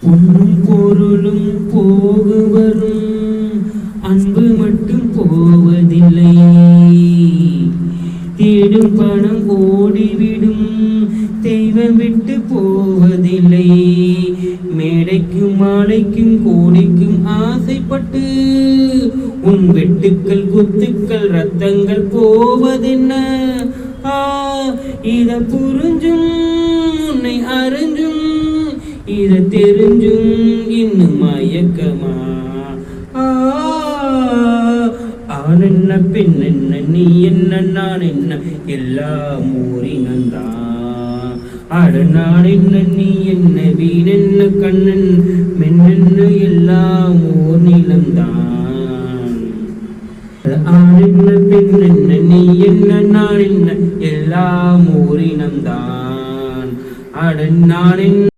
பொன்னும் பொருளும் போகு வரும், அன்பு மட்டும் போவதில்லை. தேடும் பணம் ஓடிவிடும், தெய்வம் விட்டு போவதில்லை. மேடைக்கும் மாலைக்கும் கோடிக்கும் ஆசைப்பட்டு உன் வெட்டுக்கள் குத்துக்கள் ரத்தங்கள் போவதென்ன? இத புரிஞ்சும் உன்னை அறிஞ்சும் இத தெரிஞ்சும் இன்னும் மயக்கமா? ஆண் என்ன பெண் என்ன நீ என்ன நான் என்ன எல்லாம் ஊரினந்தான். அட நான் என்ன நீ என்ன வீணென்ன கண்ணன் மென்னென்ன எல்லாம் ஓர் நிலம்தான். ஆண் என்ன பெண் என்ன நீ என்ன நான் என்ன எல்லாம் ஊரினந்தான். அட நான் என்ன